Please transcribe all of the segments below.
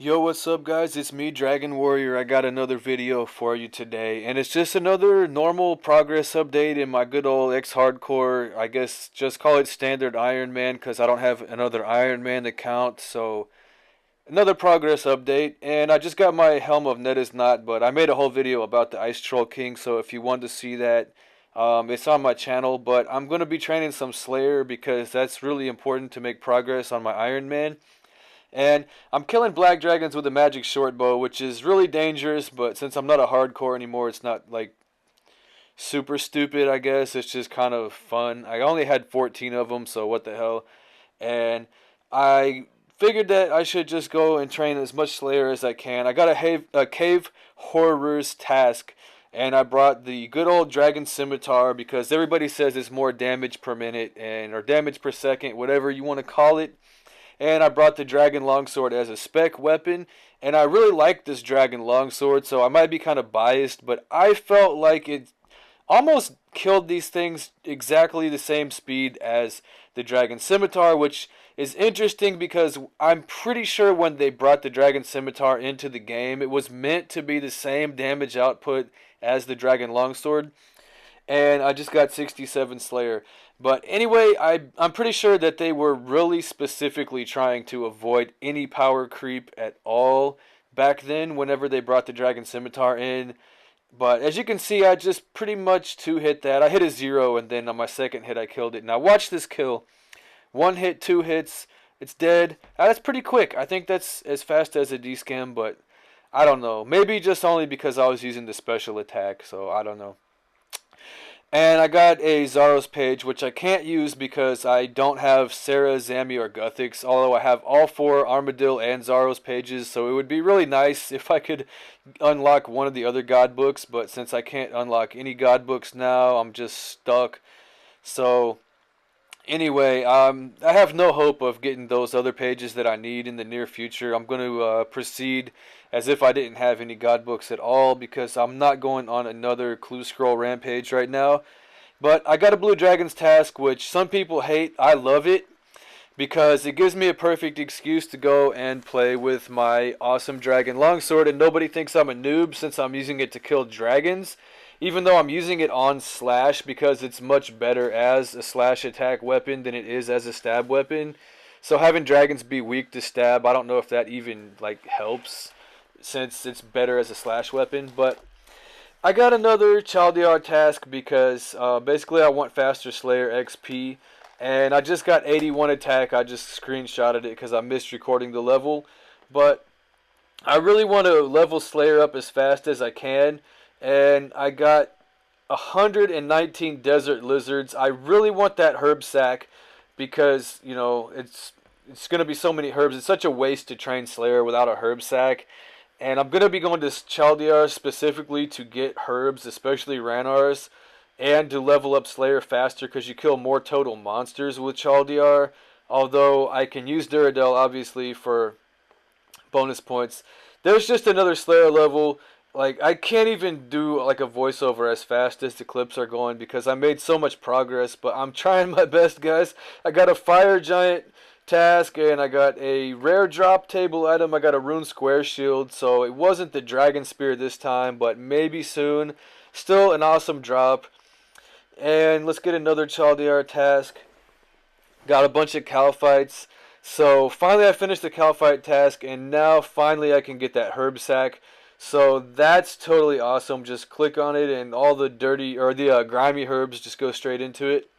Yo, what's up guys? It's me, Dragon Warrior. I got another video for you today, and it's just another normal progress update in my good old X-Hardcore. I guess just call it standard Ironman because I don't have another Ironman account, so another progress update. And I just got my Helm of Netta's Knot, but I made a whole video about the Ice Troll King, so if you want to see that, it's on my channel. But I'm going to be training some Slayer because that's really important to make progress on my Ironman. And I'm killing black dragons with a magic short bow, which is really dangerous, but since I'm not a hardcore anymore, it's not like super stupid, I guess. It's just kind of fun. I only had 14 of them, so what the hell. And I figured that I should just go and train as much Slayer as I can. I got a cave horrors task, and I brought the good old dragon scimitar because everybody says it's more damage per minute and or damage per second, whatever you want to call it. And I brought the dragon longsword as a spec weapon, and I really like this dragon longsword, so I might be kind of biased, but I felt like it almost killed these things exactly the same speed as the dragon scimitar, which is interesting because I'm pretty sure when they brought the dragon scimitar into the game, it was meant to be the same damage output as the dragon longsword, and I just got 67 Slayer. But anyway, I'm pretty sure that they were really specifically trying to avoid any power creep at all back then whenever they brought the Dragon Scimitar in. But as you can see, I just pretty much two-hit that. I hit a 0, and then on my second hit I killed it. Now watch this kill. One hit, two hits, it's dead. That's pretty quick. I think that's as fast as a D-scam, but I don't know. Maybe just only because I was using the special attack, so I don't know. And I got a Zaros page, which I can't use because I don't have Sara, Zami, or Guthix, although I have all 4 Armadil and Zaros pages, so it would be really nice if I could unlock one of the other god books, but since I can't unlock any god books now, I'm just stuck. So, anyway, I have no hope of getting those other pages that I need in the near future. I'm going to proceed as if I didn't have any god books at all because I'm not going on another clue scroll rampage right now. But I got a Blue Dragon's task, which some people hate. I love it because it gives me a perfect excuse to go and play with my awesome dragon longsword, and nobody thinks I'm a noob since I'm using it to kill dragons. Even though I'm using it on slash because it's much better as a slash attack weapon than it is as a stab weapon. So having dragons be weak to stab, I don't know if that even like helps since it's better as a slash weapon. But I got another Chaldear task because basically I want faster Slayer XP. And I just got 81 attack. I just screenshotted it because I missed recording the level. But I really want to level Slayer up as fast as I can. And I got 119 desert lizards. I really want that herb sack because, you know, it's going to be so many herbs. It's such a waste to train Slayer without a herb sack. And I'm going to be going to Chaldear specifically to get herbs, especially Ranars, and to level up Slayer faster because you kill more total monsters with Chaldear. Although I can use Duradel, obviously, for bonus points. There's just another Slayer level. Like, I can't even do like a voiceover as fast as the clips are going because I made so much progress, but I'm trying my best, guys. I got a fire giant task and I got a rare drop table item. I got a rune square shield, so it wasn't the dragon spear this time, but maybe soon. Still an awesome drop. And let's get another Chaldear task. Got a bunch of Calphites. So finally I finished the Calphite task, and now finally I can get that herb sack. So that's totally awesome. Just click on it and all the dirty or the grimy herbs just go straight into it.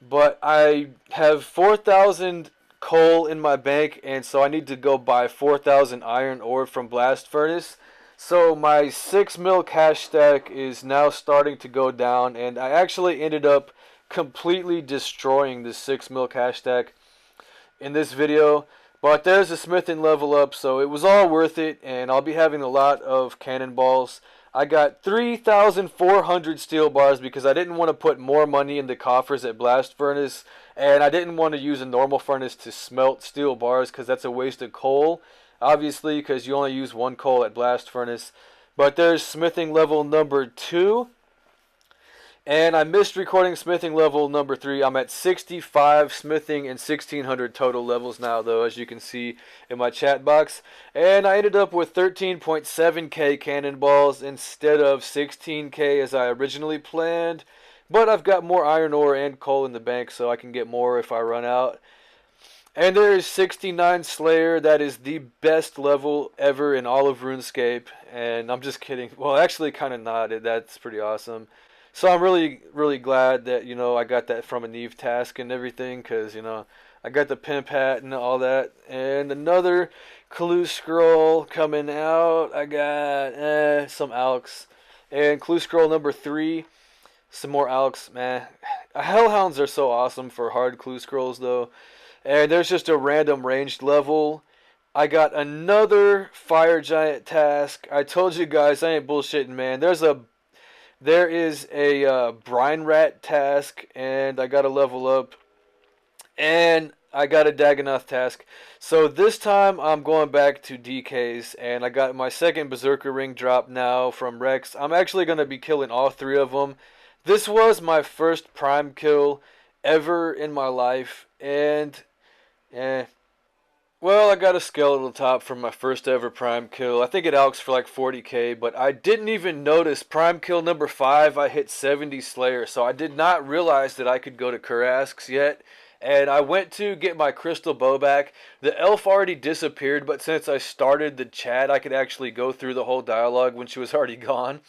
But I have 4,000 coal in my bank, and so I need to go buy 4,000 iron ore from Blast Furnace. So my 6 mil cash stack is now starting to go down, and I actually ended up completely destroying the 6 mil cash stack in this video. But there's a smithing level up, so it was all worth it, and I'll be having a lot of cannonballs. I got 3,400 steel bars because I didn't want to put more money in the coffers at Blast Furnace, and I didn't want to use a normal furnace to smelt steel bars because that's a waste of coal, obviously, because you only use 1 coal at Blast Furnace. But there's smithing level number 2. And I missed recording smithing level number 3. I'm at 65 smithing and 1600 total levels now, though, as you can see in my chat box. And I ended up with 13.7k cannonballs instead of 16k as I originally planned. But I've got more iron ore and coal in the bank, so I can get more if I run out. And there is 69 Slayer. That is the best level ever in all of RuneScape. And I'm just kidding. Well, actually, kind of not. That's pretty awesome. So I'm really, really glad that, I got that from a Neve task and everything. Because, I got the pimp hat and all that. And another clue scroll coming out. I got some alks. And clue scroll number 3. Some more alks. Man, hellhounds are so awesome for hard clue scrolls, though. And there's just a random ranged level. I got another fire giant task. I told you guys, I ain't bullshitting, man. There is a brine rat task, and I got to level up. And I got a Dagonoth task. So this time I'm going back to DKs, and I got my second Berserker ring drop now from Rex. I'm actually going to be killing all 3 of them. This was my first prime kill ever in my life, and well, I got a skeletal top from my first ever prime kill. I think it alks for like 40k, but I didn't even notice prime kill number 5. I hit 70 Slayer, so I did not realize that I could go to Kurasks yet. And I went to get my crystal bow back. The elf already disappeared, but since I started the chat, I could actually go through the whole dialogue when she was already gone.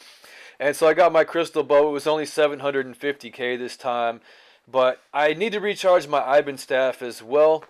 And so I got my crystal bow. It was only 750k this time, but I need to recharge my Iben staff as well.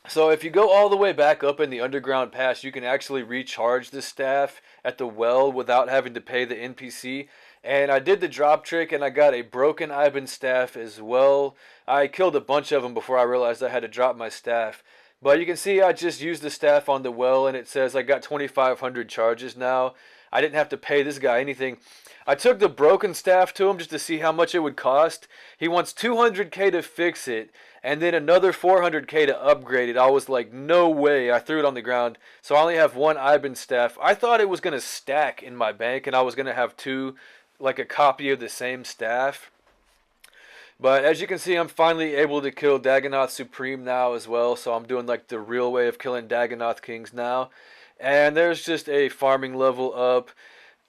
So if you go all the way back up in the underground pass, you can actually recharge the staff at the well without having to pay the NPC. And I did the drop trick, and I got a broken Iben staff as well. I killed a bunch of them before I realized I had to drop my staff. But you can see I just used the staff on the well, and it says I got 2,500 charges now. I didn't have to pay this guy anything. I took the broken staff to him just to see how much it would cost. He wants 200k to fix it, and then another 400k to upgrade it. I was like, no way. I threw it on the ground. So I only have 1 Iben staff. I thought it was going to stack in my bank, and I was going to have 2, like a copy of the same staff. But as you can see, I'm finally able to kill Dagonoth Supreme now as well. So I'm doing like the real way of killing Dagonoth Kings now. And there's just a farming level up.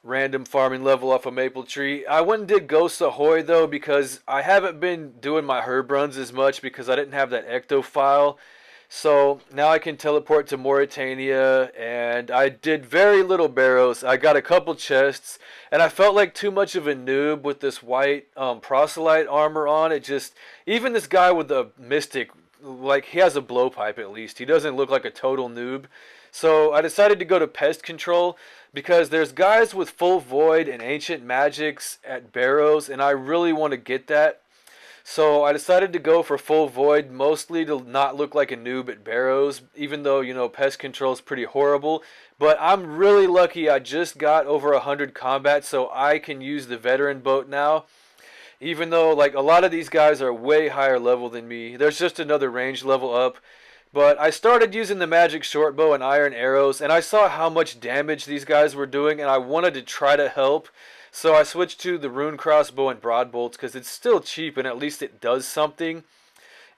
Random farming level off a maple tree. I went and did Ghost Ahoy though, because I haven't been doing my herb runs as much because I didn't have that ecto file. So now I can teleport to Mauritania, and I did very little barrows. I got a couple chests, and I felt like too much of a noob with this white proselyte armor on. It just, even this guy with the mystic, like he has a blowpipe at least. He doesn't look like a total noob. So I decided to go to pest control, because there's guys with full void and ancient magics at barrows, and I really want to get that. So I decided to go for full void, mostly to not look like a noob at barrows, even though, pest control is pretty horrible. But I'm really lucky I just got over 100 combat, so I can use the veteran boat now. Even though, like, a lot of these guys are way higher level than me. There's just another range level up. But I started using the magic short bow and iron arrows, and I saw how much damage these guys were doing, and I wanted to try to help. So I switched to the rune crossbow and broad bolts because it's still cheap and at least it does something.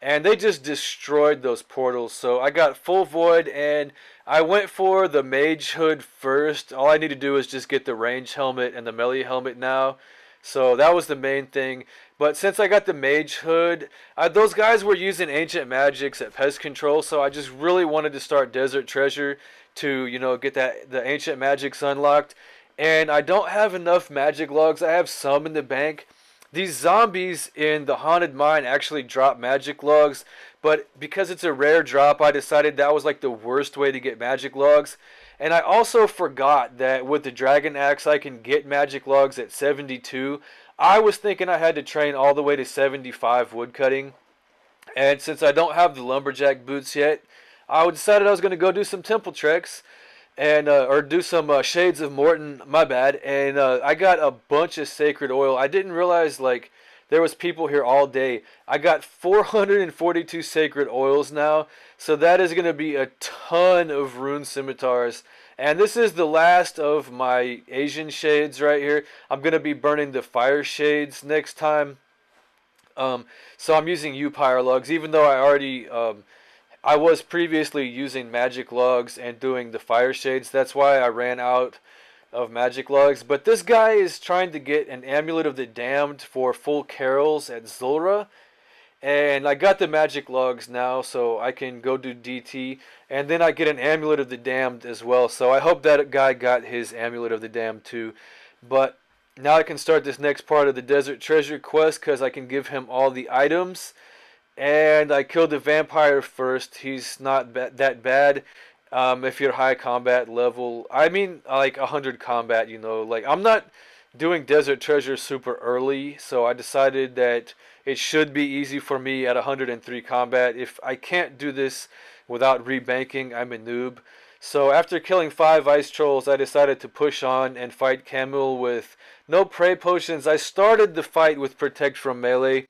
And they just destroyed those portals. So I got full void, and I went for the mage hood first. All I need to do is just get the range helmet and the melee helmet now. So that was the main thing. But since I got the mage hood, those guys were using ancient magics at pest control, so I just really wanted to start Desert Treasure to, get the ancient magics unlocked. And I don't have enough magic logs. I have some in the bank. These zombies in the haunted mine actually drop magic logs, but because it's a rare drop, I decided that was like the worst way to get magic logs. And I also forgot that with the dragon axe I can get magic logs at 72. I was thinking I had to train all the way to 75 woodcutting. And since I don't have the lumberjack boots yet, I decided I was going to go do some temple treks. And or do some Shades of Morton, my bad. And I got a bunch of sacred oil. I didn't realize, like, There was people here all day. I got 442 sacred oils now, so that is going to be a ton of rune scimitars. And this is the last of my Asian shades right here. I'm going to be burning the fire shades next time. So I'm using Upire lugs, even though I was previously using magic lugs and doing the fire shades. That's why I ran out of magic lugs. But this guy is trying to get an amulet of the damned for full carols at Zulra. And I got the magic lugs now, so I can go do DT. And then I get an amulet of the damned as well. So I hope that guy got his amulet of the damned too. But now I can start this next part of the desert treasure quest because I can give him all the items. And I killed the vampire first. He's not that bad. If you're high combat level, I mean like 100 combat, you know, like I'm not doing desert treasure super early, so I decided that it should be easy for me at 103 combat. If I can't do this without rebanking, I'm a noob. So after killing 5 ice trolls, I decided to push on and fight Camille with no prey potions. I started the fight with protect from melee,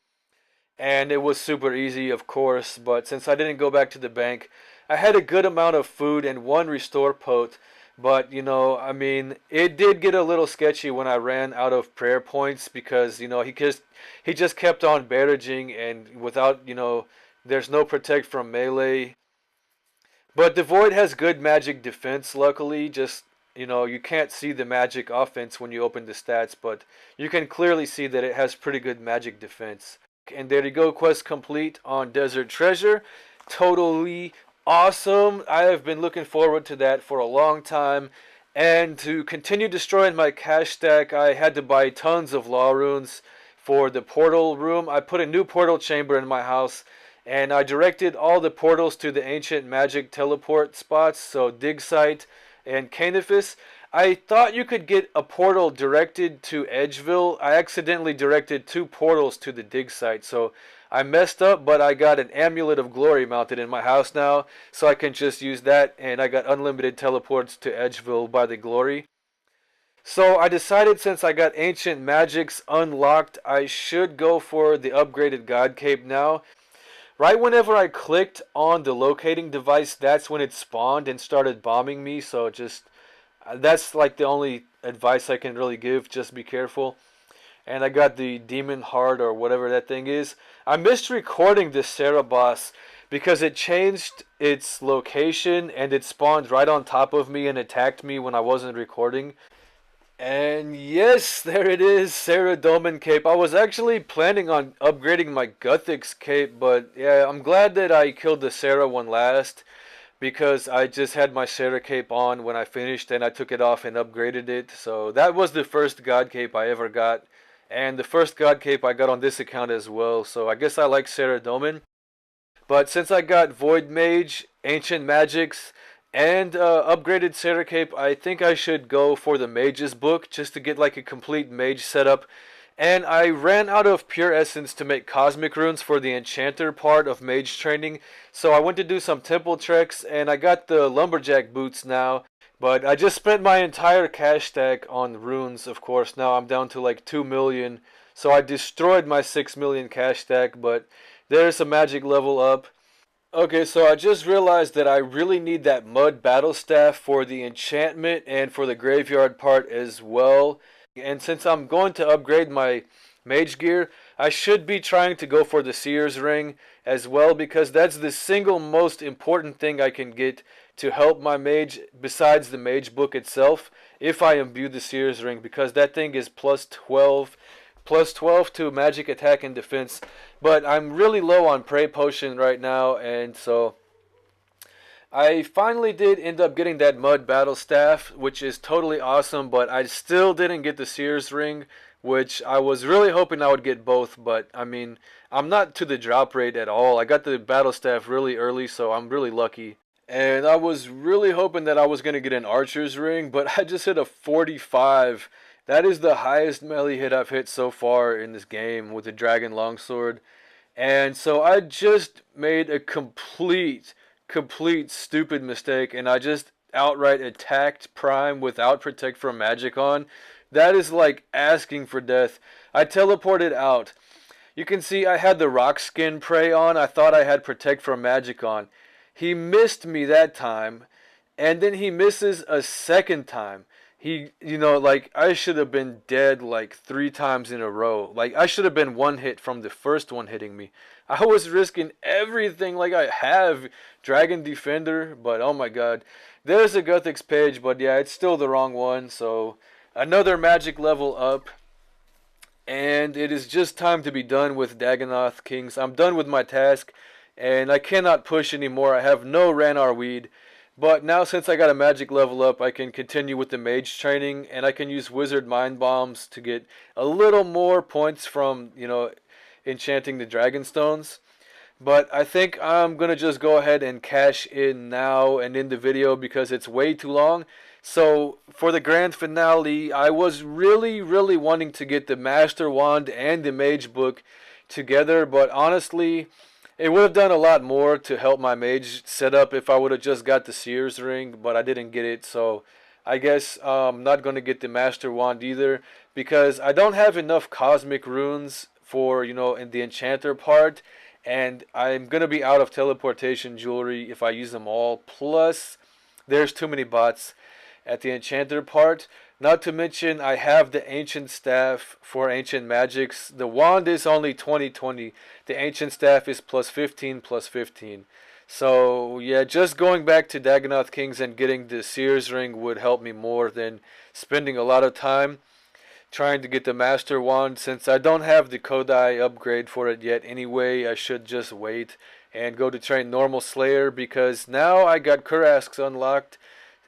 and it was super easy, of course, but since I didn't go back to the bank, I had a good amount of food and 1 restore pot. But, you know, I mean, it did get a little sketchy when I ran out of prayer points because, you know, he just kept on barraging, and without, you know, there's no protect from melee. But the Void has good magic defense, luckily. Just, you know, you can't see the magic offense when you open the stats, but you can clearly see that it has pretty good magic defense. And there you go, quest complete on Desert Treasure. Totally awesome. I have been looking forward to that for a long time. And to continue destroying my cash stack, I had to buy tons of law runes for the portal room. I put a new portal chamber in my house, and I directed all the portals to the ancient magic teleport spots, so Dig Site and Canifis. I thought you could get a portal directed to Edgeville. I accidentally directed 2 portals to the dig site, so I messed up, but I got an amulet of glory mounted in my house now, so I can just use that, and I got unlimited teleports to Edgeville by the glory. So I decided, since I got ancient magics unlocked, I should go for the upgraded God Cape now. Right whenever I clicked on the locating device, that's when it spawned and started bombing me, so just that's like the only advice I can really give. Just be careful. And I got the demon heart or whatever that thing is. I missed recording this Sara boss because it changed its location and it spawned right on top of me and attacked me when I wasn't recording. And yes, there it is, Sara Doman cape. I was actually planning on upgrading my Guthix cape, but yeah, I'm glad that I killed the Sara one last, because I just had my Sara cape on when I finished and I took it off and upgraded it. So that was the first God cape I ever got, and the first God cape I got on this account as well. So I guess I like Sara Doman. But since I got Void Mage, Ancient Magics, and upgraded Sara cape, I think I should go for the Mage's book just to get like a complete mage setup. And I ran out of pure essence to make cosmic runes for the enchanter part of mage training, so I went to do some temple treks, and I got the lumberjack boots now. But I just spent my entire cash stack on runes, of course. Now I'm down to like 2 million, so I destroyed my 6 million cash stack, but there's a magic level up. Okay, so I just realized that I really need that mud battle staff for the enchantment and for the graveyard part as well. And since I'm going to upgrade my mage gear, I should be trying to go for the Seer's Ring as well, because that's the single most important thing I can get to help my mage besides the mage book itself if I imbue the Seer's Ring, because that thing is plus 12 to magic attack and defense. But I'm really low on prey potion right now, and so I finally did end up getting that mud battle staff, which is totally awesome, but I still didn't get the Seer's Ring, which I was really hoping I would get both. But I mean, I'm not to the drop rate at all. I got the battle staff really early, so I'm really lucky. And I was really hoping that I was going to get an archer's ring, but I just hit a 45. That is the highest melee hit I've hit so far in this game with the dragon longsword. And so I just made a complete stupid mistake, and I just outright attacked Prime without Protect from Magic on. That is like asking for death. I teleported out. You can see I had the rock skin prey on. I thought I had protect from magic on. He missed me that time, and then he misses a second time. Like I should have been dead like 3 times in a row. Like I should have been one hit from the first one hitting me. I was risking everything like I have Dragon Defender, but oh my god. There's a Guthix page, but yeah, it's still the wrong one, so another magic level up. And it is just time to be done with Dagonoth Kings. I'm done with my task, and I cannot push anymore. I have no Ranar Weed. But now since I got a magic level up, I can continue with the mage training, and I can use Wizard Mind Bombs to get a little more points from, enchanting the Dragon Stones. But I think I'm going to just go ahead and cash in now and in the video because it's way too long. So for the grand finale, I was really, really wanting to get the Master Wand and the Mage Book together. But honestly, it would have done a lot more to help my Mage setup if I would have just got the Seer's Ring. But I didn't get it, so I guess I'm not going to get the Master Wand either. Because I don't have enough Cosmic Runes for, in the Enchanter part. And I'm going to be out of teleportation jewelry if I use them all. Plus, there's too many bots at the enchanter part. Not to mention, I have the ancient staff for ancient magics. The wand is only 20/20. The ancient staff is plus 15, plus 15. So, yeah, just going back to Dagonoth Kings and getting the Seer's Ring would help me more than spending a lot of time trying to get the Master Wand. Since I don't have the Kodai upgrade for it yet anyway, I should just wait and go to train normal Slayer, because now I got Kurasks unlocked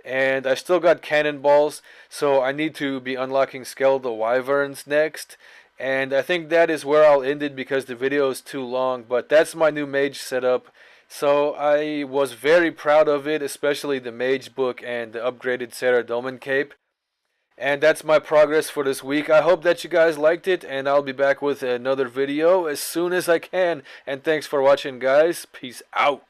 and I still got Cannonballs, so I need to be unlocking Skeletal Wyverns next. And I think that is where I'll end it because the video is too long, but that's my new mage setup. So I was very proud of it, especially the mage book and the upgraded Sara Doman cape. And that's my progress for this week. I hope that you guys liked it, and I'll be back with another video as soon as I can. And thanks for watching, guys. Peace out.